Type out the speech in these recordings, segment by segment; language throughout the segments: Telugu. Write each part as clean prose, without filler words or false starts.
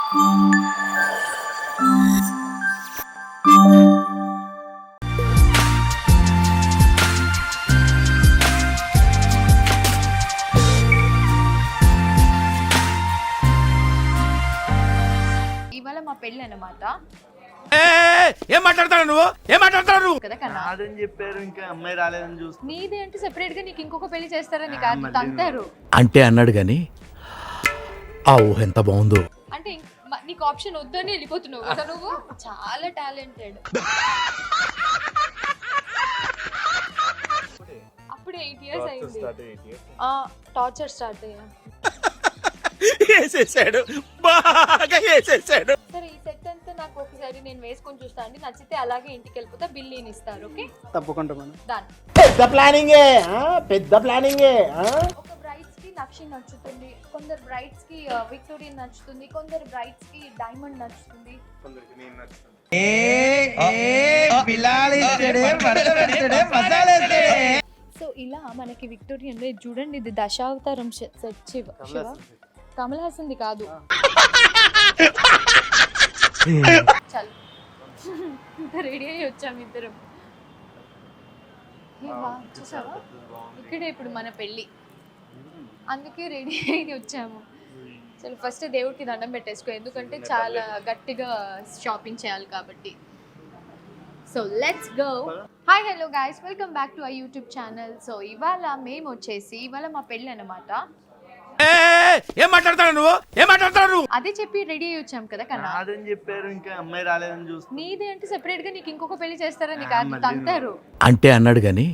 ఇవాళ మా పెళ్ళి అన్నమాట. ఏం మాట్లాడతాడు నువ్వు కదా కన్నా కాదని చెప్పారు, ఇంకా అమ్మాయి రాలేదని చూస్తే నీది అంటే సెపరేట్ గా నీకు ఇంకొక పెళ్లి చేస్తారని కాదు, తంతారు. అంటే అన్నాడు గాని ఆ ఊహ ఎంత బాగుందో. అంటే నీకు ఆప్షన్ వద్దని వెళ్ళిపోతున్నావు కదా నువ్వు. చాలా టాలెంటెడ్. అప్పుడే 8 years అయింది. టార్చర్ స్టార్ట్ అయ్యా. వేసేసాడు, బాగా వేసేసాడు. సరే ఈ సెట్ అంతా నాకు ఒకసారి నేను వేసుకొని చూస్తా అండి, నచ్చితే అలాగే ఇంటికి వెళ్ళిపోతా, బిల్ నేను ఇస్తారు. ఓకే తప్పకుండా మేడం. దాని పెద్ద ప్లానింగే, పెద్ద ప్లానింగే. ఒక బ్రైడ్స్ కి నక్షి నచ్చుతుంది, కొందరు బ్రైడ్స్ కి విక్టోరియన్ నచ్చుతుంది, కొందరు బ్రైడ్స్ కి డైమండ్ నచ్చుతుంది. సో ఇలా మనకి విక్టోరియన్ చూడండి, ఇది దశావతారం సెట్. శివ కమల్ హాసన్ కాదు. చల్ ఇంత రెడీ అయ్యి వచ్చాము ఇద్దరం. చూసావా ఇక్కడే ఇప్పుడు మన పెళ్ళి, అందుకే రెడీ అయ్యి వచ్చాము. చలో ఫస్ట్ దేవుడికి దండం పెట్టేసుకో, ఎందుకంటే చాలా గట్టిగా షాపింగ్ చేయాలి కాబట్టి. So let's go. Hi hello guys, welcome back to our YouTube channel. So ఇవాళ మేము వచ్చేసి ఇవాళ మా పెళ్ళి అన్నమాట. ఏం మాట్లాడతాడు నువ్వు అదే చెప్పి రెడీ అయ్యి వచ్చాం కదా కన్నా. కాదని చెప్పారు, ఇంకా అమ్మాయి రాలేదని చూస్తే నీది అంటే సెపరేట్ గా నీకు ఇంకొక పెళ్లి చేస్తారని కాదు, తంతారు. అంటే అన్నాడు గాని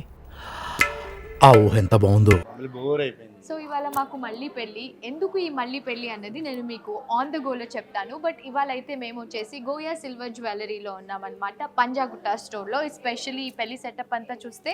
ఆ ఊహ ఎంత బాగుందో. బోర్ అయిపోయింది. సో ఇవాళ మాకు మళ్ళీ పెళ్ళి. ఎందుకు ఈ మళ్ళీ పెళ్ళి అన్నది నేను మీకు ఆన్ ద గోలో చెప్తాను. బట్ ఇవాళ అయితే మేము వచ్చేసి గోయా సిల్వర్ జ్యువెలరీలో ఉన్నామన్నమాట, పంజాగుట్ట స్టోర్లో. ఎస్పెషల్లీ ఈ పెళ్లి సెటప్ అంతా చూస్తే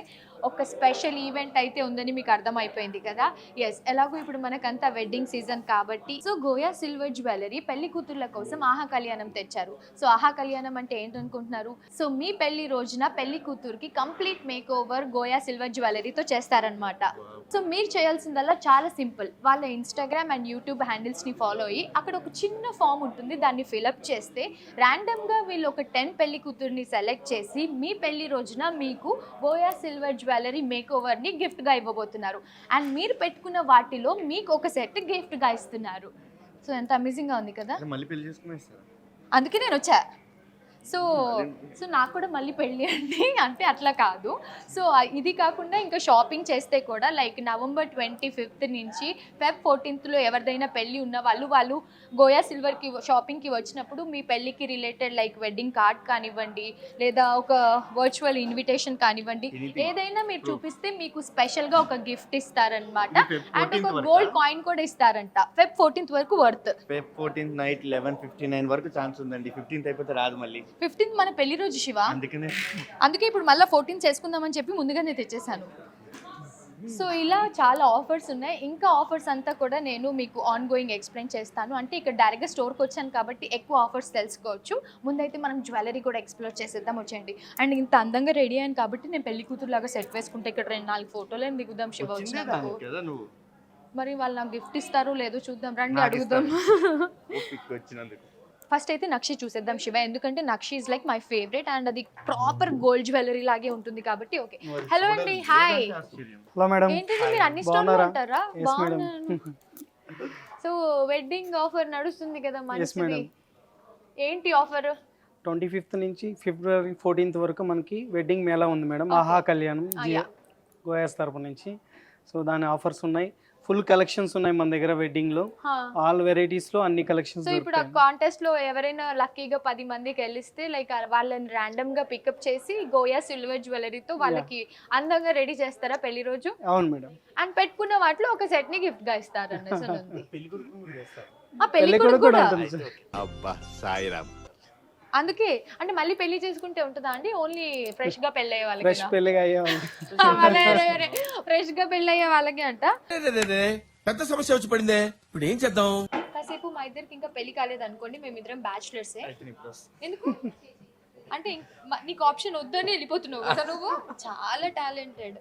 ఒక స్పెషల్ ఈవెంట్ అయితే ఉందని మీకు అర్థమైపోయింది కదా. ఎస్, ఎలాగో ఇప్పుడు మనకంతా వెడ్డింగ్ సీజన్ కాబట్టి సో గోయా సిల్వర్ జ్యువెలరీ పెళ్లి కూతుర్ల కోసం ఆహా కళ్యాణం తెచ్చారు. సో ఆహా కళ్యాణం అంటే ఏంటనుకుంటున్నారు? సో మీ పెళ్లి రోజున పెళ్లి కూతురుకి complete makeover Goya silver జ్యువెలరీతో చేస్తారనమాట. సో మీరు చేయాల్సిందల్లా చాలా సింపుల్. వాళ్ళ ఇన్స్టాగ్రామ్ అండ్ యూట్యూబ్ హ్యాండిల్స్ని ఫాలో అయ్యి అక్కడ ఒక చిన్న ఫామ్ ఉంటుంది, దాన్ని ఫిలప్ చేస్తే ర్యాండమ్గా వీళ్ళు ఒక 10 పెళ్లి కూతుర్ని సెలెక్ట్ చేసి మీ పెళ్లి రోజున మీకు గోయా సిల్వర్ జ్యువెలరీ మేక్ ఓవర్ని గిఫ్ట్గా ఇవ్వబోతున్నారు. అండ్ మీరు పెట్టుకున్న వాటిలో మీకు ఒక సెట్ గిఫ్ట్గా ఇస్తున్నారు. సో ఎంత అమేజింగ్గా ఉంది కదా. మళ్ళీ పెళ్లి చేసుకునేస్తారు, అందుకే నేను వచ్చా. సో నాకు కూడా మళ్ళీ పెళ్ళి అంటే అట్లా కాదు. సో ఇది కాకుండా ఇంకా షాపింగ్ చేస్తే కూడా లైక్ November 25th నుంచి Feb 14th ఎవరిదైనా పెళ్ళి ఉన్న వాళ్ళు గోయా సిల్వర్కి షాపింగ్కి వచ్చినప్పుడు మీ పెళ్ళికి రిలేటెడ్ లైక్ వెడ్డింగ్ కార్డ్ కానివ్వండి, లేదా ఒక వర్చువల్ ఇన్విటేషన్ కానివ్వండి, ఏదైనా మీరు చూపిస్తే మీకు స్పెషల్గా ఒక గిఫ్ట్ ఇస్తారనమాట. అండ్ ఒక గోల్డ్ కాయిన్ కూడా ఇస్తారంట. Feb 14th వరకు వర్త్. Feb 14th నైట్ 11:59 వరకు ఛాన్స్ ఉందండి. 15th అయిపోతే రాదు మళ్ళీ. 15th మన పెళ్లి రోజు శివ, అందుకే ఇప్పుడు మళ్ళీ 14th చేసుకుందామని చెప్పి ముందుగానే తెచ్చేసాను. సో ఇలా చాలా ఆఫర్స్ ఉన్నాయి. ఇంకా ఆఫర్స్ అంతా కూడా నేను మీకు ఆన్ గోయింగ్ ఎక్స్ప్లెయిన్ చేస్తాను. అంటే ఇక్కడ డైరెక్ట్గా స్టోర్కి వచ్చాను కాబట్టి ఎక్కువ ఆఫర్స్ తెలుసుకోవచ్చు. ముందైతే మనం జ్యువెలరీ కూడా ఎక్స్ప్లోర్ చేసేద్దాం, వచ్చేయండి. అండ్ ఇంత అందంగా రెడీ అయ్యాను కాబట్టి నేను పెళ్లి కూతురులాగా సెట్ వేసుకుంటే ఇక్కడ 2-4 ఫోటోలు ఏం దిగుదాం శివ వచ్చినందుకు. మరి వాళ్ళు నాకు గిఫ్ట్ ఇస్తారో లేదో చూద్దాం, రండి అడుగుదాం. ఫస్ట్ అయితే నక్షి చూసేద్దాం శివ, ఎందుకంటే Nakshi is like my favourite and అది ప్రాపర్ గోల్డ్ జ్యువెలరీ లాగే ఉంటుంది కాబట్టి. ఓకే, హలో అండి, హాయ్. హలో మేడం, ఏంటిది మీరు అన్ని స్టోర్లో ఉంటారా? బాగున్నాను. సో వెడ్డింగ్ ఆఫర్ నడుస్తుంది కదా మంచిది, ఏంటి ఆఫర్? 25th నుంచి February 14th వరకు మనకి వెడ్డింగ్ మేళా ఉంది మేడం, ఆహా కళ్యాణం గోయాస్ తరపు నుంచి. సో దాని ఆఫర్స్ ఉన్నాయి, ఫుల్ కలెక్షన్స్ ఉన్నాయి మన దగ్గర వెడ్డింగ్ లో, ఆల్ వెరైటీస్ లో అన్ని కలెక్షన్స్. సో ఇప్పుడు ఆ కాంటెస్ట్ లో ఎవరైనా లక్కీగా 10 మందికి వెళ్ళిస్తే లైక్ వాళ్ళని ర్యాండమ్ గా పికప్ చేసి గోయా సిల్వర్ జ్యువెలరీతో వాళ్ళకి అందంగా రెడీ చేస్తారా పెళ్లి రోజు? అవును మేడం. అండ్ పెట్టుకున్న వాటిలో ఒక సెట్ ని గిఫ్ట్ గా ఇస్తారు అన్నది. పెళ్లి కొడుకు కూడా అందుకే అంటే మళ్ళీ పెళ్లి చేసుకుంటే ఉంటుందా అండి? ఓన్లీ ఫ్రెష్ గా పెళ్లి అయ్యే వాళ్ళకి, ఫ్రెష్ పెళ్లి అయ్యే వాళ్ళకి, ఫ్రెష్ గా పెళ్లి అయ్యే వాళ్ళకి అంట. పెద్ద సమస్య వచ్చి పడిందే, ఇప్పుడు ఏం చేద్దాం? కాసేపు మా ఇద్దరికి ఇంకా పెళ్లి కాలేదు అనుకోండి, మేమిద్దరం బ్యాచులర్స్. ఎందుకు అంటే నీకు ఆప్షన్ వద్దని వెళ్ళిపోతున్నావు కదా నువ్వు. చాలా టాలెంటెడ్.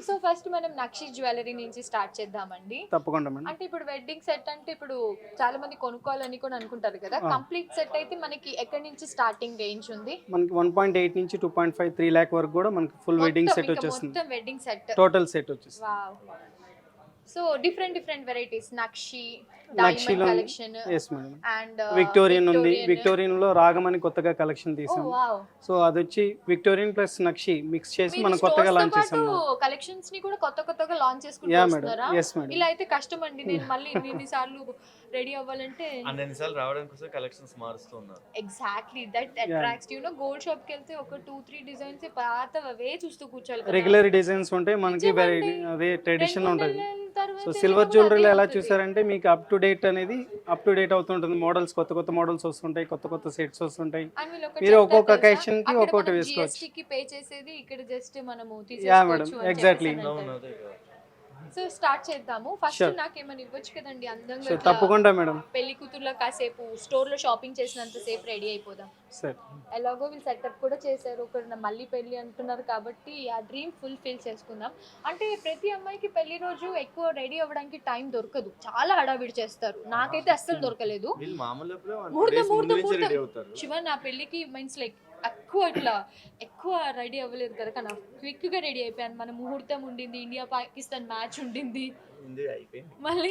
సో ఫస్ట్ మనం నక్షి జ్యువెలరీ నుంచి స్టార్ట్ చేద్దామండి. తప్పకుండా మేడం. అంటే ఇప్పుడు వెడ్డింగ్ సెట్ అంటే ఇప్పుడు చాలా మంది కొనుక్కోవాలని కూడా అనుకుంటారు కదా. కంప్లీట్ సెట్ అయితే మనకి ఎక్కడి నుంచి స్టార్టింగ్ రేంజ్ ఉంది? మనకి 1.8 నుంచి 2.5 3 లాక్ వరకు కూడా మనకి ఫుల్ వెడ్డింగ్ సెట్ వచ్చేస్తుంది. మొత్తం వెడ్డింగ్ సెట్ టోటల్ సెట్ వచ్చేస్తుంది. Wow. So different varieties Nakshi, నక్షిలో diamond collection yes madam. And Victorian ఉంది. విక్టోరియన్ లో రాగం అని కొత్తగా కలెక్షన్ తీసాం. వావ్. సో అది వచ్చి విక్టోరియన్ ప్లస్ నక్షి మిక్స్ చేసి మనం కొత్తగా లాంచ్ చేసాం. కలెక్షన్స్ ని కూడా కొత్తగా లాంచ్ యా చేసుకుంటున్నారా? మేడం. Yes madam. ఇలా అయితే కష్టం అండి. నేను మళ్ళీ ఇన్ని సార్లు రెడీ అవ్వాలంటే అన్నిసార్లు రావడం కోసం కలెక్షన్స్ మారుస్తూ ఉన్నారు. Exactly that attracts you know. Gold shop కి వెళ్తే ఒక 2-3 డిజైన్స్ పాతవే చూస్తూ కూర్చోవాలి కదా. రెగ్యులర్ డిజైన్స్ ఉంటాయి మనకి, వెరైటీ అదే ట్రెడిషన్ ఉంటుంది. సో సిల్వర్ జ్యువెలరీలో ఎలా చూసారంటే మీకు అప్ టు డేట్ అవుతుంటుంది. మోడల్స్ కొత్త మోడల్స్ వస్తుంటాయి, కొత్త సెట్స్ వస్తుంటాయి. మీరు ఒక్కొక్క అకేషన్ కి ఒక్కొక్కటి వేసుకోవచ్చు. GST కి పే చేసేది ఇక్కడ జస్ట్ మనము యా మేడం, తీసేసుకోవచ్చు. ఎగ్జాక్ట్లీ. సో స్టార్ట్ చేద్దాము. First Sure. నాకేమైనా ఇవ్వచ్చు కదండి అందంగా. సో ఇట్లా తప్పకుండా మేడం. పెళ్లి కూతుర్లో కాసేపు స్టోర్ లో షాపింగ్ చేసినంత సేపు రెడీ అయిపోదాం. సరే. ఎలాగో వీళ్ళు సెటప్ కూడా చేశారు. ఒక మళ్ళీ పెళ్లి అంటున్నారు కాబట్టి ఆ డ్రీమ్ ఫుల్ఫిల్ చేసుకుందాం. అంటే ప్రతి అమ్మాయికి పెళ్లి రోజు ఎక్కువ రెడీ అవ్వడానికి టైం దొరకదు, చాలా హడావిడి చేస్తారు. నాకైతే అస్సలు దొరకలేదు. వీళ్ళు మామూలు ముహూర్తం రెడీ అవుతారు. శివ నా పెళ్లికి మీన్స్ లైక్ ఎక్కువ రెడీ అవ్వలేదు కదా, కానీ క్విక్ గా రెడీ అయిపోయాను. మన ముహూర్తం ఉండింది, ఇండియా పాకిస్తాన్ మ్యాచ్ ఉండింది మళ్ళీ.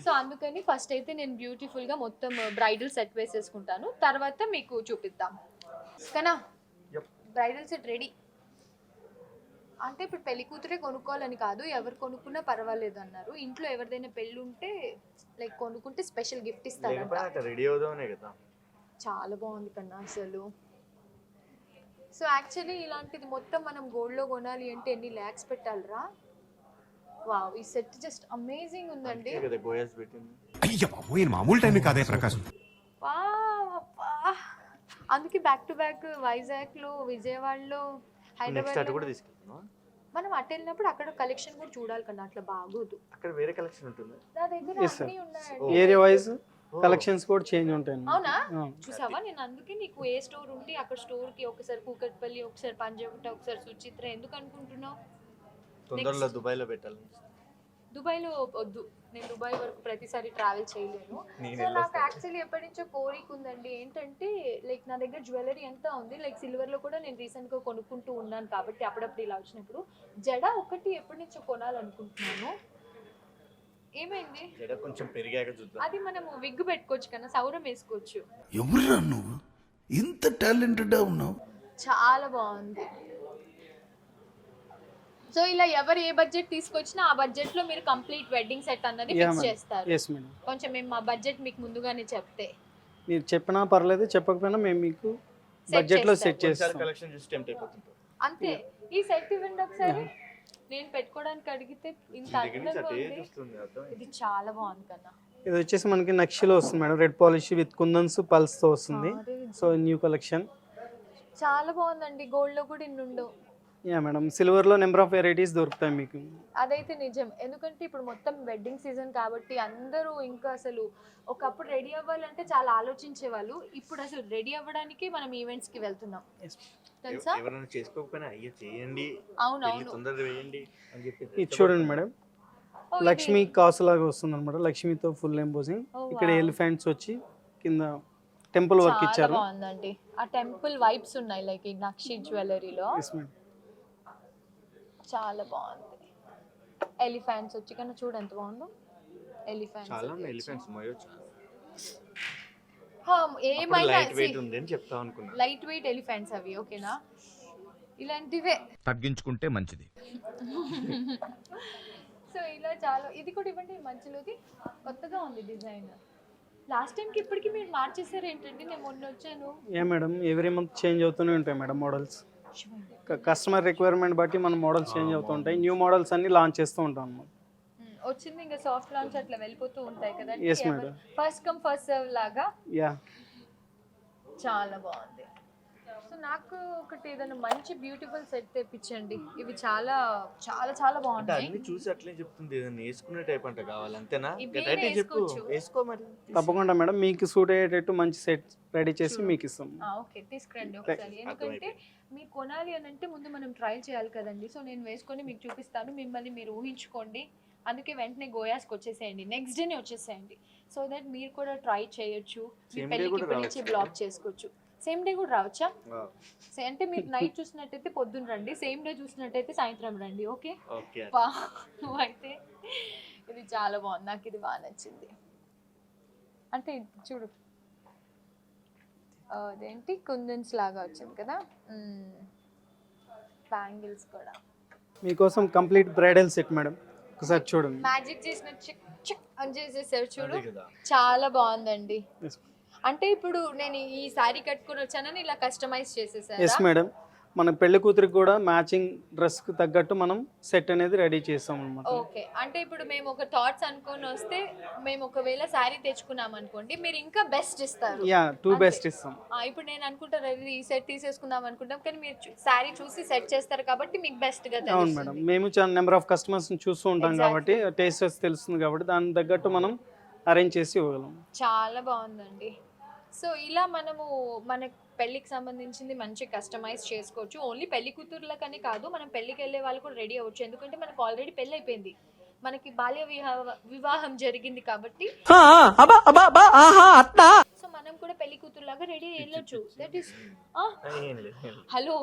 సో అందుకని ఫస్ట్ అయితే నేను బ్యూటిఫుల్ గా మొత్తం బ్రైడల్ సెట్ వేసేసుకుంటాను, తర్వాత మీకు చూపిద్దాం. కనా బ్రైడల్ సెట్ రెడీ అంటే ఇప్పుడు పెళ్లి కూతురే కొనుక్కోవాలని కాదు, ఎవరు కొనుక్కున్నా పర్వాలేదు అన్నారు. ఇంట్లో ఎవరిదైనా పెళ్ళి ఉంటే లైక్ కొనుక్కుంటే స్పెషల్ గిఫ్ట్ ఇస్తారంట. రెడీ అవుదామనే కదా. చాలా బాగుంది కన్నా అసలు. సో యాక్చువల్లీ ఇలాంటిది మొత్తం మనం గోల్డ్లో కొనాలి అంటే ఎన్ని ల్యాక్స్ పెట్టాలిరా. వావ్, ఈ సెట్ జస్ట్ అమేజింగ్ ఉందండి. మామూలు టైం కాదే ప్రకాశం. వావ్ అబ్బా. అందుకే బ్యాక్ టు బ్యాక్ వైజాగ్లో, విజయవాడలో, హైదరాబాద్ మనం అటు వెళ్ళినప్పుడు అక్కడ కలెక్షన్ కూడా చూడాలి కన్నా, అట్లా బాగోదు. అక్కడ వేరే కలెక్షన్ ఉంటుంది. నా దగ్గర అన్నీ ఉన్నాయండి. ఏరియా వైజ్ కలెక్షన్స్ కూడా చేంజ్ ఉంటాయి. అవునా? చూసావా, నేను అందుకే నీకు ఏ స్టోర్ ఉంటే అక్కడ స్టోర్ కి ఒకసారి కూకట్పల్లి, ఒకసారి పంజాగుట్ట, ఒకసారి సుచిత్ర ఎందుకు అనుకుంటున్నావు? తొందరలో దుబాయ్ లో పెట్టాలి. దుబాయ్లో వద్దు, నేను దుబాయ్ వరకు ప్రతిసారి ట్రావెల్ చేయలేను. సో నాకు యాక్చువల్లీ ఎప్పటి నుంచో కోరిక ఉందండి. ఏంటంటే లైక్ నా దగ్గర జ్యువెలరీ ఎంత ఉంది, లైక్ సిల్వర్లో కూడా నేను రీసెంట్గా కొనుక్కుంటూ ఉన్నాను కాబట్టి అప్పుడప్పుడు ఇలా వచ్చినప్పుడు జడ ఒకటి ఎప్పటి నుంచో కొనాలనుకుంటున్నాను. ఏమైంది? జడ కొంచెం పెరిగాక చూద్దాం. అది మనము విగ్ పెట్టుకోవచ్చు కన్నా, సౌరం వేసుకోవచ్చు. ఎవరురా నువ్వు ఇంత టాలెంటెడ్ ఉన్నావు? చాలా బాగుంది. సో ఇలా ఎవరు ఏ బడ్జెట్ తీసుకొచ్చినా ఆ బడ్జెట్ లో మీరు కంప్లీట్ వెడ్డింగ్ సెట్ అన్నది ఫిక్స్ చేస్తారు. Yes madam. కొంచెం మేము మా బడ్జెట్ మీకు ముందుగానే చెప్తే మీరు చెప్పినా పర్లేదు, చెప్పకపోయినా మేము మీకు బడ్జెట్ లో సెట్ చేస్తాం. కలెక్షన్ చూసి టెంప్ట్ అయిపోతుంది అంతే. ఈ సెట్ ఇవ్వండి ఒకసారి, నేను పెట్టుకోవడానికి అడిగితే ఇంత అందంగా ఉంది. ఇది చాలా బాగుంది కదా. ఇది వచ్చేసి మనకి నక్షిలో వస్తుంది madam, red polish with kundans pulse తో వస్తుంది. సో న్యూ కలెక్షన్ చాలా బాగుందండి. గోల్డ్ లో కూడా ఇన్ని ఉండవు. యా మేడం, సిల్వర్ లో నెంబర్ ఆఫ్ వెరైటీస్ దొరుకుతాయి మీకు. అదైతే నిజం, ఎందుకంటే ఇప్పుడు మొత్తం వెడ్డింగ్ సీజన్ కాబట్టి అందరూ ఇంకా అసలు ఒకప్పుడు రెడీ అవ్వాలంటే చాలా ఆలోచించేవాళ్ళు. ఇప్పుడు అసలు రెడీ అవ్వడానికి మనం ఈవెంట్స్ కి వెళ్తున్నాం తెలుసా. ఎవరైనా చేసుకోకపోయినా అయ్యో చేయండి, అవునవును, తొందరగా వేయండి అని చెప్పి. ఇది చూడండి మేడం, లక్ష్మీ కాసు లాగా వస్తుంది అనమాట. లక్ష్మీతో ఫుల్ ఎంపోజింగ్. ఇక్కడ ఎలిఫెంట్స్ వచ్చి కింద టెంపుల్ వర్క్ ఇచ్చారు. బాగుందండి. ఆ టెంపుల్ వైబ్స్ ఉన్నాయి లైక్ ఈ నక్షి జ్యువెలరీలో. చాలా బాగుంది. ఎలిఫెంట్స్ వచ్చి కన్నా చూడు ఎంత బాగుందో. ఎలిఫెంట్స్ చాలా ఎలిఫెంట్స్ మోయొచ్చు. ఏమైనా లైట్ వెయిట్ ఉంది అని చెప్తాం అనుకున్నా. లైట్ వెయిట్ ఎలిఫెంట్స్ అవి ఓకేనా, ఇలాంటివే తగ్గించుకుంటే మంచిది. సో ఇలా చాలా. ఇది కూడా ఇవ్వండి మధ్యలోది, కొత్తగా ఉంది డిజైన్. లాస్ట్ టైంకి ఇప్పటికి మీరు మార్చేసారు ఏంటండి? నేను మొన్న వచ్చాను. ఏ మేడం, ఎవ్రీ మంత్ చేంజ్ అవుతూనే ఉంటాయి మేడం మోడల్స్. కస్టమర్ రిక్వైర్మెంట్ బట్టి మన మోడల్స్ చేంజ్ అవుతూ ఉంటాయి. న్యూ మోడల్స్ అన్ని లాంచ్ చేస్తూ ఉంటాం. వచ్చింది ఇంకా సాఫ్ట్ లాంచ్ అట్లా వెళ్ళిపోతూ ఉంటాయి కదా. yes madam, first come first serve లాగా. యా చాలా బాగుంది. సో నాకు ఒకటి ఏదైనా మంచి బ్యూటిఫుల్ సెట్ తెప్పించండి. ఇవి చాలా చాలా చాలా అంటే బాగున్నాయి. అన్ని చూసి అట్లే చెప్తుంది, ఏదైనా వేసుకునే టైప్ అంట కావాలి అంతేనా? ఇవి అయితే చెప్పు, వేసుకోవచ్చు. వేసుకో మరి. తప్పకుండా మేడం, మీకు సూట్ అయ్యేటట్టు మంచి సెట్ రెడీ చేసి మీకు ఇస్తాం. ఓకే, తీసుకురండి ఒకసారి. ఎందుకంటే మీరు కొనాలి అని అంటే ముందు మనం ట్రై చేయాలి కదండి. సో నేను వేసుకొని మీకు చూపిస్తాను, మిమ్మల్ని మీరు ఊహించుకోండి. అందుకే వెంటనే గోయాస్కి వచ్చేసేయండి, నెక్స్ట్ డేనే వచ్చేసేయండి. సో దట్ మీరు కూడా ట్రై చేయొచ్చు, మీ Same day పెళ్ళికి కూడా ఇప్పటి నుంచి రావచ్చు. బ్లాక్ చేసుకోవచ్చు. సేమ్ డే కూడా రావచ్చా? ఆ, అంటే మీరు నైట్ చూసినట్టయితే పొద్దున్న రండి, సేమ్ డే చూసినట్టయితే సాయంత్రం రండి. Okay okay. నువ్వైతే ఇది చాలా బాగుంది, నాకు ఇది బాగా నచ్చింది. అంటే ఇది చూడు, అదేంటి కుందన్స్ లాగా వచ్చింది కదా, బ్యాంగిల్స్ కూడా మీకోసం కంప్లీట్ బ్రైడల్ సెట్ మేడం, ఒకసారి చూడండి. మ్యాజిక్ చేసిన చిక్ చిక్ అని చేసేసారు చూడు, అదే కదా. చాలా బాగుందండి. Yes. అంటే ఇప్పుడు నేను ఈ సారీ కట్టుకొని వచ్చానని ఇలా కస్టమైజ్ ఎస్ చేసేసారా? మేడం, మన పెళ్లి కూతురికి కూడా మ్యాచింగ్ డ్రెస్కి తగ్గట్టు మనం సెట్ అనేది రెడీ చేస్తాం అనమాట. ఓకే, అంటే ఇప్పుడు మేము ఒక థాట్స్ అనుకొని వస్తే, మేము ఒకవేళ శారీ తెచ్చుకున్నాం అనుకోండి, మీరు ఇంకా బెస్ట్ ఇస్తారు. యా, టూ అంతే. బెస్ట్ ఇస్తాం. ఇప్పుడు నేను అనుకుంటాను ఈ సెట్ తీసేసుకుందాం అనుకుంటాం, కానీ మీరు శారీ చూసి సెట్ చేస్తారు కాబట్టి మీకు బెస్ట్ గా అవును మేడం, తెలుస్తుంది. మేము చాలా నెంబర్ ఆఫ్ కస్టమర్స్ని చూస్తూ ఉంటాం Exactly. కాబట్టి టేస్ట్ తెలుస్తుంది కాబట్టి దాని తగ్గట్టు మనం అరేంజ్ చేసి ఇవ్వగలం. చాలా బాగుందండి. సో ఇలా మనము మన పెళ్ళికి సంబంధించింది మంచి కస్టమైజ్ చేసుకోవచ్చు. ఓన్లీ పెళ్లి కూతుర్లకనే కాదు, మనం పెళ్ళికి వెళ్ళే వాళ్ళు కూడా రెడీ అవ్వచ్చు. ఎందుకంటే మనకు ఆల్రెడీ పెళ్ళి అయిపోయింది, మనకి బాల్య వివాహం జరిగింది కాబట్టి సో మనం కూడా పెళ్లి కూతురులాగా రెడీ వెళ్ళొచ్చు. దట్ ఈస్ ఏం లేదు, ఏం లేదు. హలో,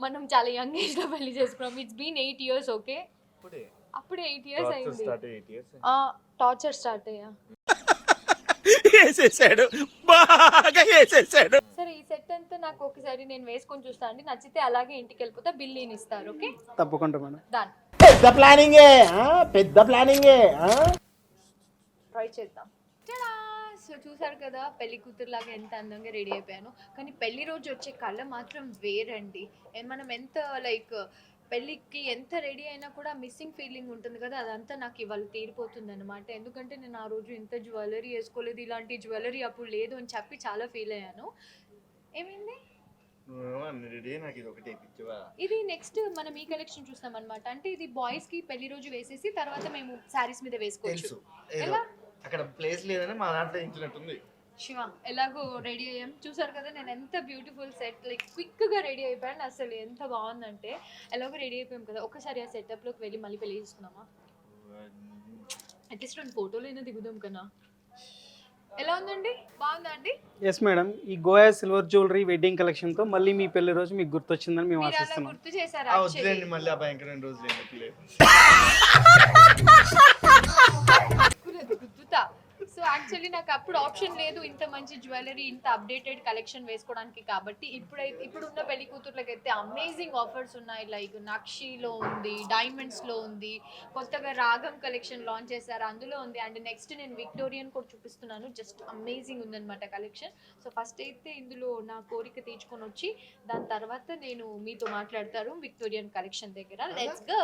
మనం చాలా యంగ్ ఏజ్ లో పెళ్లి చేసుకున్నాం. It's been 8 years. ఓకే, ఇప్పుడే అప్పుడే 8 years అయింది. Start 8 years. టార్చర్ స్టార్ట్ అయ్యా. వేసేసాడు, బాగా వేసేసాడు. సరే, ఈ సెట్ అంతా నాకు ఒకసారి నేను వేసుకొని చూస్తాను అండి, నచ్చితే అలాగే ఇంటికి వెళ్ళిపోతా, బిల్లీని ఇస్తారు. ఓకే, తప్పకుండా మేడం. డన్. పెద్ద ప్లానింగే పెద్ద ప్లానింగే ట్రై చేద్దాం. సో చూసారు కదా, పెళ్లి కూతురులాగా ఎంత అందంగా రెడీ అయిపోయాను. కానీ పెళ్లి రోజు వచ్చే కళ మాత్రం వేరండి. మనం ఎంత లైక్ పెళ్ళికి ఎంత రెడీ అయినా కూడా మిస్సింగ్ ఫీలింగ్ ఉంటుంది కదా, అదంతా నాకు ఇవాళ తీరిపోతుంది అనమాట. ఎందుకంటే నేను ఆ రోజు ఇంత జ్యువెలరీ వేసుకోలేదు, ఇలాంటి జ్యువెలరీ అప్పుడు లేదు అని చెప్పి చాలా ఫీల్ అయ్యాను. ఏమైంది? నువ్వేమో అన్ని రెడీ, నాకు ఇది ఒకటి వేయించవా? ఇది నెక్స్ట్ మనం ఈ కలెక్షన్ చూస్తాం అనమాట. అంటే ఇది బాయ్స్ కి పెళ్లి రోజు వేసేసి తర్వాత మేము శారీస్ మీద వేసుకోవచ్చు. తెలుసు, ఏదో ఎలా? అక్కడ ప్లేస్ లేదని మా దాంట్లో ఇచ్చినట్టుంది. శివ, ఎలాగో రెడీ అయ్యాం. చూసారు కదా నేను ఎంత బ్యూటిఫుల్ సెట్, లైక్ క్విక్గా రెడీ అయిపోయాను. అసలు ఎంత బాగుందంటే, ఎలాగో రెడీ అయిపోయాం కదా, ఒకసారి ఆ సెటప్లోకి వెళ్ళి మళ్ళీ పెళ్లి చేసుకున్నామా? అట్లీస్ట్ 2 ఫోటోలు అయినా దిగుదాం కదా. ఎలా ఉందండి, బాగుందా అండి? ఎస్ మేడం, ఈ గోయా సిల్వర్ జ్యువెలరీ వెడ్డింగ్ కలెక్షన్తో మళ్ళీ మీ పెళ్లి రోజు మీకు గుర్తొచ్చిందని మేము మీరు అలా ఆశిస్తున్నాం. గుర్తు చేశారు వద్దులేండి, మళ్ళీ ఆ భయంకరమైన రోజులు ఎందుకులే. గుర్తుతా. సో యాక్చువల్లీ నాకు అప్పుడు ఆప్షన్ లేదు ఇంత మంచి జ్యువెలరీ, ఇంత అప్డేటెడ్ కలెక్షన్ వేసుకోవడానికి. కాబట్టి ఇప్పుడున్న పెళ్లి కూతుర్లకి అయితే అమేజింగ్ ఆఫర్స్ ఉన్నాయి. లైక్ నక్షీలో ఉంది, డైమండ్స్లో ఉంది, కొత్తగా రాగం కలెక్షన్ లాంచ్ చేశారు, అందులో ఉంది. అండ్ నెక్స్ట్ నేను విక్టోరియన్ కూడా చూపిస్తున్నాను, జస్ట్ అమేజింగ్ ఉందన్నమాట కలెక్షన్. సో ఫస్ట్ అయితే ఇందులో నా కోరిక తీర్చుకొని వచ్చి దాని తర్వాత నేను మీతో మాట్లాడతాను విక్టోరియన్ కలెక్షన్ దగ్గర. Let's go.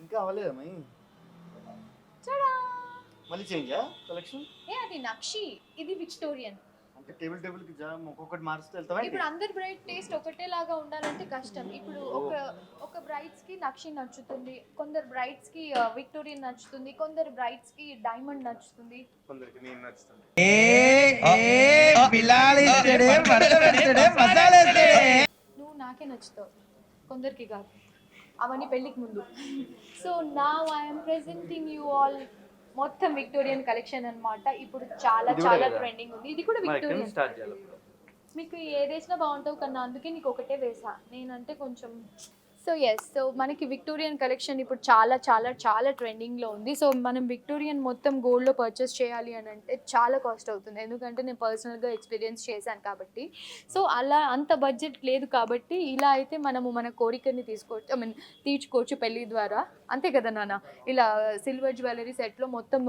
ఇంకా అవ్వలేదా మై? మళ్ళీ చేంజా కలెక్షన్? అది నక్షి, ఇది విక్టోరియన్. అంటే టేబుల్ కి జామ్ ఒక్కొక్కటి మారుస్తూ వెళ్తావా? ఇప్పుడు అందరి బ్రైడ్ టేస్ట్ ఒకటేలాగా ఉండాలంటే కష్టం. ఇప్పుడు ఒక బ్రైడ్స్ కి నక్షి నచ్చుతుంది, కొందరు బ్రైడ్స్ కి విక్టోరియన్ నచ్చుతుంది, కొందరు బ్రైడ్స్ కి డైమండ్ నచ్చుతుంది, కొందరికి నేను నచ్చుతుంది. నువ్వు నాకే నచ్చుతావు, కొందరికి కాదు. అవన్నీ పెళ్ళికి ముందు. So now I'm presenting you all మొత్తం విక్టోరియన్ కలెక్షన్ అన్నమాట. ఇప్పుడు చాలా ఇది కూడా చాలా కదా? ట్రెండింగ్ ఉంది. ఇది కూడా మరి ఎక్కడి నుంచి విక్టోరియన్. స్టార్ట్ చేయాలి? మీకు ఏదేసినా బాగుంటావు కన్నా, అందుకే నీకు ఒకటే వేసా. నేనంటే కొంచెం సో ఎస్, సో మనకి విక్టోరియన్ కలెక్షన్ ఇప్పుడు చాలా చాలా చాలా ట్రెండింగ్లో ఉంది. సో మనం విక్టోరియన్ మొత్తం గోల్డ్లో పర్చేస్ చేయాలి అని అంటే చాలా కాస్ట్ అవుతుంది, ఎందుకంటే నేను పర్సనల్గా ఎక్స్పీరియన్స్ చేశాను కాబట్టి. సో అలా అంత బడ్జెట్ లేదు కాబట్టి ఇలా అయితే మనము మన కోరికని తీసుకోవచ్చు, తీర్చుకోవచ్చు పెళ్ళి ద్వారా. అంతే కదా నాన్న? ఇలా సిల్వర్ జ్యువెలరీ సెట్లో మొత్తం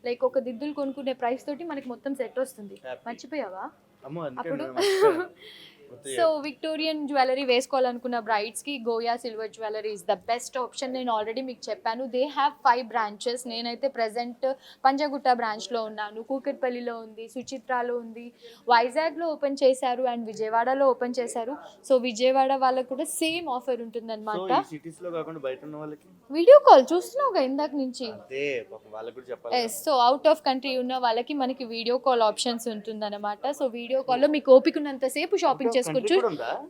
లైక్ ఒక దిద్దులు కొనుక్కునే ప్రైస్ తోటి మనకి మొత్తం సెట్ వస్తుంది. మర్చిపోయావా అమ్మో అప్పుడు? అందుకే సో విక్టోరియన్ జ్యువెలరీ వేసుకోవాలనుకున్న బ్రైడ్స్కి Goya silver jewellery is the best option. నేను ఆల్రెడీ మీకు చెప్పాను, దే హ్యావ్ 5 బ్రాంచెస్. నేనైతే ప్రజెంట్ పంజాగుట్ట బ్రాంచ్లో ఉన్నాను, కూకట్పల్లిలో ఉంది, సుచిత్రాలో ఉంది, వైజాగ్లో ఓపెన్ చేశారు అండ్ విజయవాడలో ఓపెన్ చేశారు. సో విజయవాడ వాళ్ళకు కూడా సేమ్ ఆఫర్ ఉంటుందన్నమాట. సిటీస్ లో కాకుండా బయట ఉన్న వాళ్ళకి వీడియో కాల్ చూస్తున్నావుగా ఇందాక నుంచి. అదే పాపం వాళ్ళకి కూడా చెప్పాలి. Yes, so out of country ఉన్న వాళ్ళకి మనకి వీడియో కాల్ ఆప్షన్స్ ఉంటుందన్నమాట. సో వీడియో కాల్లో మీకు ఓపిక ఉన్నంతసేపు షాపింగ్ చేసుకోవచ్చు.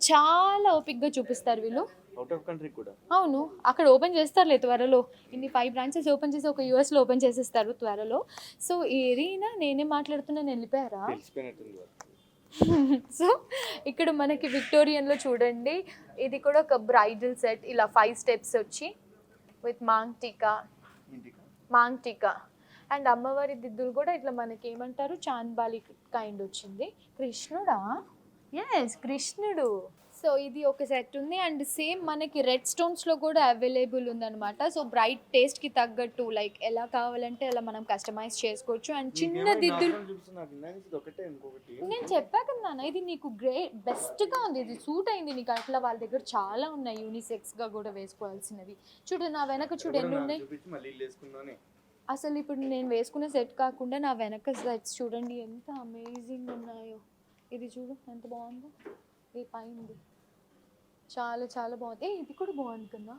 చాలా ఓపిక్గా చూపిస్తారు వీళ్ళు. అవుట్ ఆఫ్ కంట్రీ కూడా. అవును, అక్కడ ఓపెన్ చేస్తారులే త్వరలో. ఇన్ని 5 బ్రాంచెస్ ఓపెన్ చేసి ఒక యూఎస్లో ఓపెన్ చేసేస్తారు త్వరలో. సో ఏరీనా నేనే మాట్లాడుతున్నాను, వెళ్ళిపోయారా? తెలిసిపోయినట్టుంది. సో ఇక్కడ మనకి విక్టోరియన్లో చూడండి, ఇది కూడా ఒక బ్రైడల్ సెట్. ఇలా 5 స్టెప్స్ వచ్చి విత్ మాంగ్ టీకా అండ్ అమ్మవారి దిద్దులు కూడా ఇట్లా మనకి ఏమంటారు, చాన్బాలి కైండ్ వచ్చింది. కృష్ణుడా? ఎస్, కృష్ణుడు. సో ఇది ఒక సెట్ ఉంది అండ్ సేమ్ మనకి రెడ్ స్టోన్స్లో కూడా అవైలబుల్ ఉందన్నమాట. సో బ్రైట్ టేస్ట్కి తగ్గట్టు లైక్ ఎలా కావాలంటే అలా మనం కస్టమైజ్ చేసుకోవచ్చు. అండ్ చిన్న దిద్దులు నేను చెప్పా కదా నాన్న, ఇది నీకు బెస్ట్గా ఉంది, ఇది సూట్ అయింది నీకు. అట్లా వాళ్ళ దగ్గర చాలా ఉన్నాయి యూనిసెక్స్గా కూడా వేసుకోవాల్సినవి. చూడు నా వెనక చూడు ఎన్ని ఉన్నాయి. అసలు ఇప్పుడు నేను వేసుకునే సెట్ కాకుండా నా వెనక సెట్స్ చూడండి ఎంత అమేజింగ్ ఉన్నాయో. ఇది చూడు ఎంత బాగుందో, ఈ పైనది చాలా చాలా బాగుంది. ఇది కూడా బాగుంది కదా.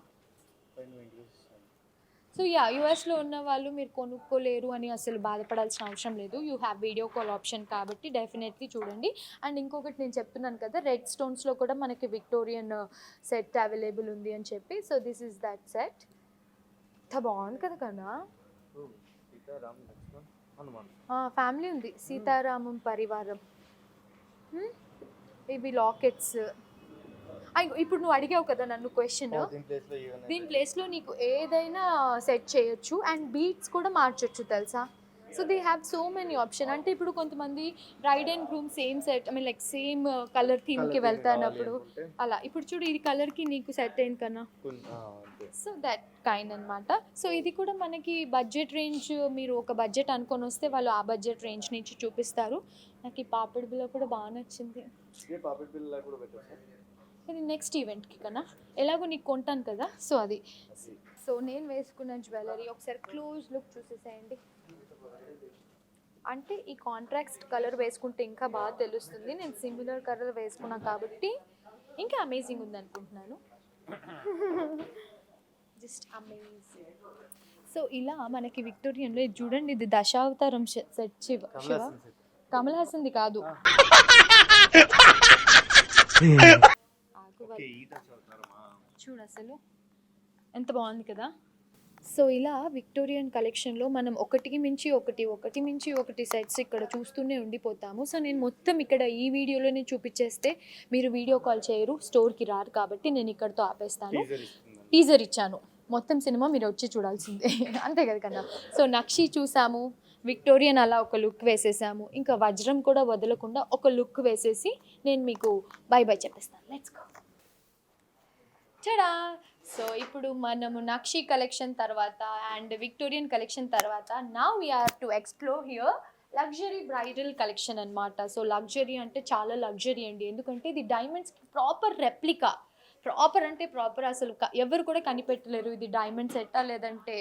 సో యా, యూఎస్లో ఉన్న వాళ్ళు మీరు కొనుక్కోలేరు అని అసలు బాధపడాల్సిన అవసరం లేదు. You have video call option కాబట్టి డెఫినెట్లీ చూడండి. అండ్ ఇంకొకటి నేను చెప్తున్నాను కదా, రెడ్ స్టోన్స్లో కూడా మనకి విక్టోరియన్ సెట్ అవైలబుల్ ఉంది అని చెప్పి. So this is that set. ఎంత బాగుంది కదా కన్నా. ఫ్యామిలీ ఉంది, సీతారామం పరివారం. ఇవి లాకెట్స్. ఇప్పుడు నువ్వు అడిగావు కదా నన్ను క్వశ్చన్, దీని ప్లేస్లో నీకు ఏదైనా సెట్ చేయొచ్చు అండ్ బీట్స్ కూడా మార్చొచ్చు తెలుసా. So they have so many option. అంటే ఇప్పుడు కొంతమంది bride and groom same set like same colour థీమ్కి వెళ్తానప్పుడు అలా. ఇప్పుడు చూడు ఈ కలర్కి నీకు సెట్ అయింది కన్నా. సో దట్ కైండ్ అనమాట. సో ఇది కూడా మనకి బడ్జెట్ రేంజ్, మీరు ఒక బడ్జెట్ అనుకొని వస్తే వాళ్ళు ఆ బడ్జెట్ రేంజ్ నుంచి చూపిస్తారు. నాకు ఈ పాపిడి బిల్ల కూడా బాగా నచ్చింది. ఇది నెక్స్ట్ ఈవెంట్కి కన్నా, ఎలాగో నీకు కొంటాను కదా. సో అది. సో నేను వేసుకున్న జ్యువెలరీ ఒకసారి క్లోజ్ లుక్ చూసేసేయండి. అంటే ఈ కాంట్రాక్ట్ కలర్ వేసుకుంటే ఇంకా బాగా తెలుస్తుంది. నేను సిమిలర్ కలర్ వేసుకున్నాను కాబట్టి ఇంకా అమేజింగ్ ఉంది అనుకుంటున్నాను. Just amazing. సో ఇలా మనకి విక్టోరియన్లో చూడండి, ఇది దశావతారం సెట్. శివ కమల్ హాసన్ది కాదు. చూడు అసలు ఎంత బాగుంది కదా. సో ఇలా విక్టోరియన్ కలెక్షన్లో మనం ఒకటికి మించి ఒకటి సెట్స్ ఇక్కడ చూస్తూనే ఉండిపోతాము. సో నేను మొత్తం ఇక్కడ ఈ వీడియోలోనే చూపించేస్తే మీరు వీడియో కాల్ చేయరు, స్టోర్కి రారు కాబట్టి నేను ఇక్కడతో ఆపేస్తాను. టీజర్ ఇచ్చాను, మొత్తం సినిమా మీరు వచ్చి చూడాల్సిందే. అంతే కదా కన్నా. సో నక్షి చూసాము, విక్టోరియన్ అలా ఒక లుక్ వేసేసాము, ఇంకా వజ్రం కూడా వదలకుండా ఒక లుక్ వేసేసి నేను మీకు బై బై చెప్పేస్తాను. Let's go. చడా. సో ఇప్పుడు మనము నక్షి కలెక్షన్ తర్వాత అండ్ విక్టోరియన్ కలెక్షన్ తర్వాత now we have to explore here luxury bridal collection అనమాట. సో లగ్జరీ అంటే చాలా లగ్జరీ అండి, ఎందుకంటే ఇది డైమండ్స్కి ప్రాపర్ రెప్లికా. ప్రాపర్ అంటే ప్రాపర్, అసలు ఎవరు కూడా కనిపెట్టలేరు ఇది డైమండ్ సెట్టా లేదంటే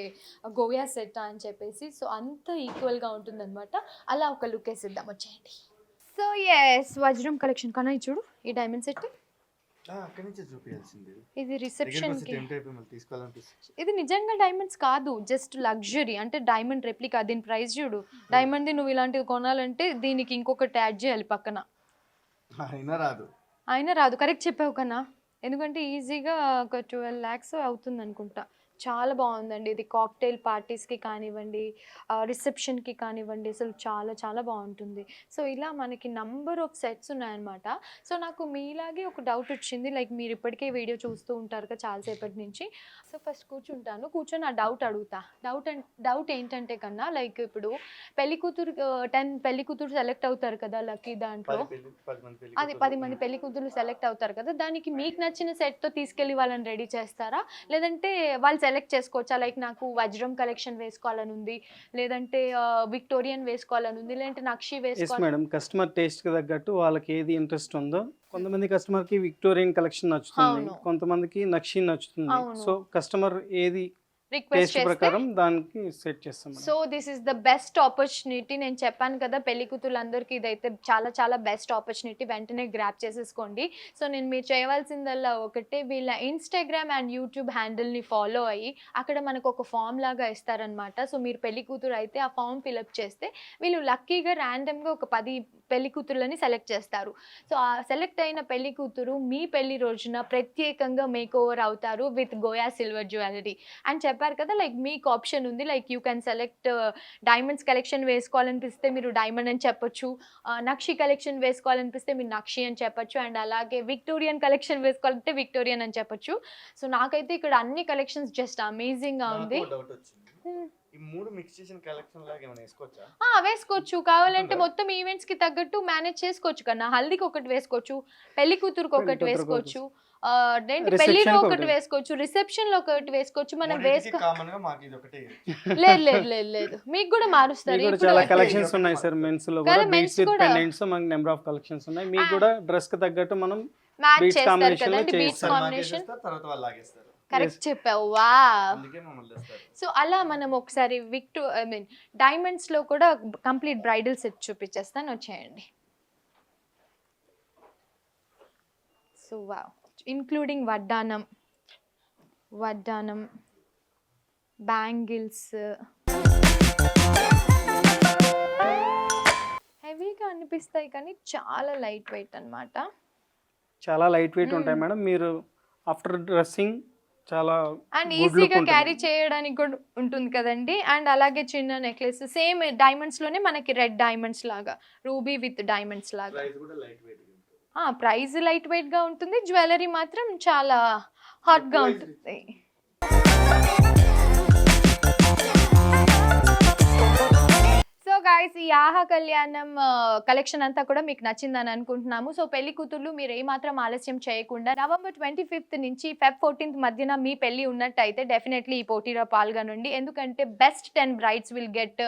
గోయా సెట్టా అని చెప్పేసి. సో అంత ఈక్వల్గా ఉంటుందన్నమాట. అలా ఒక లుక్ వేసిద్దాం, వచ్చేయండి. సో ఎస్, వజ్రం కలెక్షన్ కన్నా చూడు ఈ డైమండ్ సెట్. ఇది రిసెప్షన్ కి. ఇది నిజంగా డైమండ్స్ కాదు, జస్ట్ లగ్జరీ అంటే డైమండ్ రెప్లికా. దీని ప్రైస్ చూడు, డైమండ్ది నువ్వు ఇలాంటివి కొనాలంటే దీనికి ఇంకొకటి యాడ్ చేయాలి పక్కన. అయినా రాదు. కరెక్ట్ చెప్పావు కన్నా, ఎందుకంటే ఈజీగా ఒక 12 lakhs అవుతుంది అనుకుంటా. చాలా బాగుందండి. ఇది కాక్టైల్ పార్టీస్కి కానివ్వండి, రిసెప్షన్కి కానివ్వండి, అసలు చాలా చాలా బాగుంటుంది. సో ఇలా మనకి నంబర్ ఆఫ్ సెట్స్ ఉన్నాయన్నమాట. సో నాకు మీలాగే ఒక డౌట్ వచ్చింది. లైక్ మీరు ఇప్పటికే వీడియో చూస్తూ ఉంటారు కదా చాలాసేపటి నుంచి. సో ఫస్ట్ కూర్చొని ఆ డౌట్ అడుగుతా. డౌట్ ఏంటంటే కన్నా, లైక్ ఇప్పుడు పెళ్లి కూతురు సెలెక్ట్ అవుతారు కదా లక్కీ దాంట్లో. 10 మంది పెళ్లి కూతురు సెలెక్ట్ అవుతారు కదా, దానికి మీకు నచ్చిన సెట్తో తీసుకెళ్ళి వాళ్ళని రెడీ చేస్తారా, లేదంటే వాళ్ళు సెలెక్ట్ చేసుకోవచ్చా? లైక్ నాకు వజ్రం కలెక్షన్ వేసుకోవాలని ఉంది, లేదంటే విక్టోరియన్ వేసుకోవాలని ఉంది, లేదంటే నక్షి ఎస్ వేసుకోవాలి. మేడం, కస్టమర్ టేస్ట్కి తగ్గట్టు వాళ్ళకి ఏది ఇంట్రెస్ట్ ఉందో, కొంతమంది కస్టమర్కి విక్టోరియన్ కలెక్షన్ నచ్చుతుంది, అవును. కొంతమందికి నక్షి నచ్చుతుంది. అవును. సో కస్టమర్ ఏది రిక్వెస్ట్ టేస్ట్ చేస్తే ప్రకారం దానికి సెట్ చేస్తాం. So this is the best opportunity. నేను చెప్పాను కదా పెళ్లి కూతురులందరికీ ఇదైతే చాలా చాలా బెస్ట్ ఆపర్చునిటీ. వెంటనే గ్రాప్ చేసేసుకోండి. సో మీరు చేయవలసిందల్లా ఒకటే, వీళ్ళ ఇన్స్టాగ్రామ్ అండ్ యూట్యూబ్ హ్యాండిల్ని ఫాలో అయ్యి అక్కడ మనకు ఒక ఫామ్ లాగా ఇస్తారనమాట. సో మీరు పెళ్లి కూతురు అయితే ఆ ఫామ్ ఫిలప్ చేస్తే వీళ్ళు లక్కీగా ర్యాండమ్గా ఒక 10 పెళ్లి కూతుర్లని సెలెక్ట్ చేస్తారు. సో ఆ సెలెక్ట్ అయిన పెళ్లి కూతురు మీ పెళ్లి రోజున ప్రత్యేకంగా మేక్ ఓవర్ అవుతారు with Goya silver jewellery. And చెప్పారు కదా, లైక్ మీకు ఆప్షన్ ఉంది. Like you can select diamonds collection వేసుకోవాలనిపిస్తే మీరు డైమండ్ అని చెప్పొచ్చు, నక్షి కలెక్షన్ వేసుకోవాలనిపిస్తే మీరు నక్షి అని చెప్పొచ్చు, అండ్ అలాగే విక్టోరియన్ కలెక్షన్ వేసుకోవాలంటే విక్టోరియన్ అని చెప్పొచ్చు. సో నాకైతే ఇక్కడ అన్ని కలెక్షన్స్ జస్ట్ అమేజింగ్గా ఉంది. డౌట్ వచ్చింది, ఈ 3 మిక్స్ చేసిన కలెక్షన్ లాగా ఏమైనా వేసుకోవచ్చా? వేసుకోవచ్చు. కావాలంటే మొత్తం ఈవెంట్స్ కి తగ్గట్టు మేనేజ్ చేసుకోవచ్చు కన్నా. హల్దీకి ఒకటి వేసుకోవచ్చు, పెళ్లి కూతురుకి ఒకటి వేసుకోవచ్చు, పెళ్లిలో ఒకటి వేసుకోవచ్చు, రిసెప్షన్ లో ఒకటి వేసుకోవచ్చు. మనం కామన్ గా మాకు ఇది ఒకటే. లేదు మీకు కూడా మారుస్తారు. కూడా చాలా కలెక్షన్స్ ఉన్నాయి సార్. మెన్స్ లో కూడా బీట్స్ విత్ పెండెంట్స్ మనకి నెంబర్ ఆఫ్ కలెక్షన్స్ ఉన్నాయి. మీకు కూడా డ్రెస్ కి తగ్గట్టు మనం మ్యాచ్ beads చేస్తారు combination లో కదండి, బీట్స్ చేస్తారు. కాంబినేషన్. తర్వాత వాళ్ళు లాగేస్తారు. కరెక్ట్ చెప్పావు. వా. అందుకే మమ్మల్ని తెస్తారు. సో అలా మనం ఒకసారి డైమండ్స్ లో కూడా కంప్లీట్ బ్రైడల్ సెట్ చూపించేస్తాను, వచ్చేయండి. సో వా, ఇంక్లూడింగ్ వడ్డానం, బ్యాంగిల్స్, హెవీగా అనిపిస్తాయి కానీ చాలా లైట్ వెయిట్ అన్నమాట. చాలా లైట్ వెయిట్ ఉంటాయి మేడం. మీరు ఆఫ్టర్ డ్రెస్సింగ్ చాలా అండ్ ఈజీగా క్యారీ చేయడానికి కూడా ఉంటుంది కదండి. అండ్ అలాగే చిన్న నెక్లెస్ సేమ్ డైమండ్స్ లోనే మనకి రెడ్ డైమండ్స్ లాగా, రూబీ విత్ డైమండ్స్ లాగా. ప్రైస్ కూడా light weight. Price light weight గా ఉంటుంది, జ్యువెలరీ మాత్రం చాలా హాట్ గా ఉంటుంది. సో గైస్, ఈ ఆహా కళ్యాణం కలెక్షన్ అంతా కూడా మీకు నచ్చిందని అనుకుంటున్నాము. సో పెళ్లి కూతుర్లు మీరు ఏమాత్రం ఆలస్యం చేయకుండా నవంబర్ 25th నుంచి Feb 14th మధ్యన మీ పెళ్లి ఉన్నట్టయితే డెఫినెట్లీ ఈ పోటీలో పాల్గొనండి. ఎందుకంటే best 10 brides will get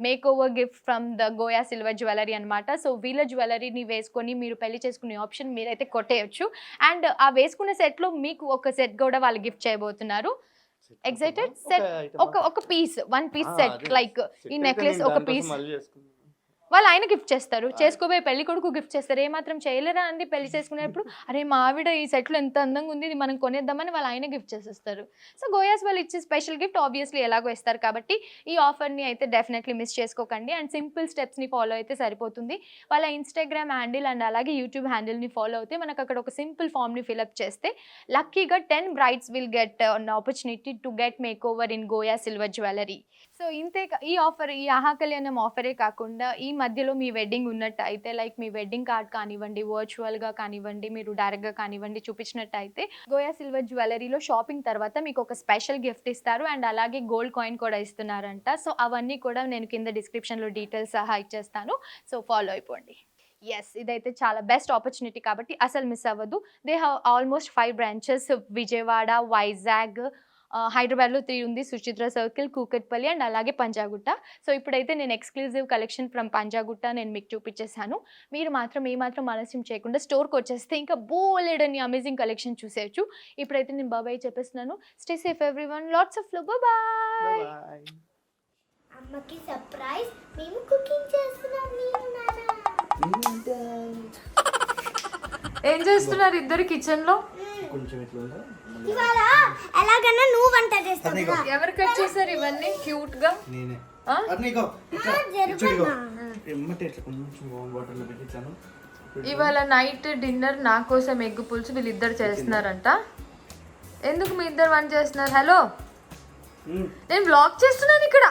make over gift from the Goa silver jewellery అనమాట. సో వీళ్ళ జ్యువెలరీని వేసుకొని మీరు పెళ్లి చేసుకునే ఆప్షన్ మీరైతే కొట్టేయచ్చు. అండ్ ఆ వేసుకున్న సెట్లో మీకు ఒక సెట్ కూడా వాళ్ళు గిఫ్ట్ చేయబోతున్నారు. ఎగ్జైటెడ్? సెట్ ఒక పీస్, 1 piece సెట్, లైక్ ఈ నెక్లెస్ ఒక పీస్ వాళ్ళు ఆయన గిఫ్ట్ చేస్తారు, చేసుకోబోయే పెళ్లి కొడుకు గిఫ్ట్ చేస్తారు. ఏమాత్రం చేయలేరా అండి పెళ్లి చేసుకునేప్పుడు, అరే మా ఆవిడ ఈ సెట్లో ఎంత అందంగా ఉంది ఇది మనం కొనేద్దామని వాళ్ళు ఆయన గిఫ్ట్ చేసేస్తారు. సో గోయాస్ వాళ్ళు ఇచ్చే స్పెషల్ గిఫ్ట్ ఆబ్వియస్లీ ఎలాగో ఇస్తారు కాబట్టి ఈ ఆఫర్ని అయితే డెఫినెట్లీ మిస్ చేసుకోకండి. అండ్ సింపుల్ స్టెప్స్ని ఫాలో అయితే సరిపోతుంది. వాళ్ళ ఇన్స్టాగ్రామ్ హ్యాండిల్ అండ్ అలాగే యూట్యూబ్ హ్యాండిల్ని ఫాలో అయితే మనకు అక్కడ ఒక సింపుల్ ఫామ్ని ఫిల్అప్ చేస్తే లక్కీగా 10 brides will get an opportunity to get make over in Goa silver jewellery. So ఇంతే, ఈ ఆఫర్, ఈ ఆహా కళ్యాణం ఆఫరే కాకుండా ఈ మధ్యలో మీ వెడ్డింగ్ ఉన్నట్టు అయితే, లైక్ మీ వెడ్డింగ్ కార్డ్ కానివ్వండి, వర్చువల్గా కానివ్వండి, మీరు డైరెక్ట్గా కానివ్వండి చూపించినట్టయితే గోయా సిల్వర్ జ్యువెలరీలో షాపింగ్ తర్వాత మీకు ఒక స్పెషల్ గిఫ్ట్ ఇస్తారు. అండ్ అలాగే గోల్డ్ కాయిన్ కూడా ఇస్తున్నారంట. సో అవన్నీ కూడా నేను కింద డిస్క్రిప్షన్లో డీటెయిల్స్ సహా ఇచ్చేస్తాను. సో ఫాలో అయిపోండి. ఎస్, ఇదైతే చాలా బెస్ట్ ఆపర్చునిటీ కాబట్టి అసలు మిస్ అవ్వదు. They have almost 5 branches, Vijayawada, Vizag, హైదరాబాద్లో 3 ఉంది, సుచిత్ర సర్కిల్, కూకట్పల్లి అండ్ అలాగే పంజాగుట్ట. సో ఇప్పుడైతే నేను ఎక్స్క్లూజివ్ కలెక్షన్ ఫ్రమ్ పంజాగుట్ట నేను మీకు చూపించేసాను. మీరు మాత్రం ఏమాత్రం ఆలస్యం చేయకుండా స్టోర్కి వచ్చేస్తే ఇంకా బోలెడని అమేజింగ్ కలెక్షన్ చూసేయచ్చు. ఇప్పుడైతే నేను బాబాయ్ చెప్పేస్తున్నాను. Stay safe everyone, lots of love, bye. అమ్మకి సర్ప్రైజ్, మేము కుకింగ్ చేస్తున్నాం. ఏం చేస్తున్నారు ఇద్దరు కిచెన్ లో? కొంచెం ఇట్లా ఉందా? ఇవాళ ఎలాగన్నా నువ్వు వంట చేస్తావు కదా. ఎవరు కట్ చేశారు ఇవన్నీ క్యూట్ గా? నేనే. ఆ? ఇవాళ నైట్ డిన్నర్ నా కోసం ఎగ్ పులుసు వీళ్ళిద్దరు చేస్తున్నారంట. ఎందుకు మీ ఇద్దరు వంట చేస్తున్నారు? హలో, నేను బ్లాగ్ చేస్తున్నాను ఇక్కడ.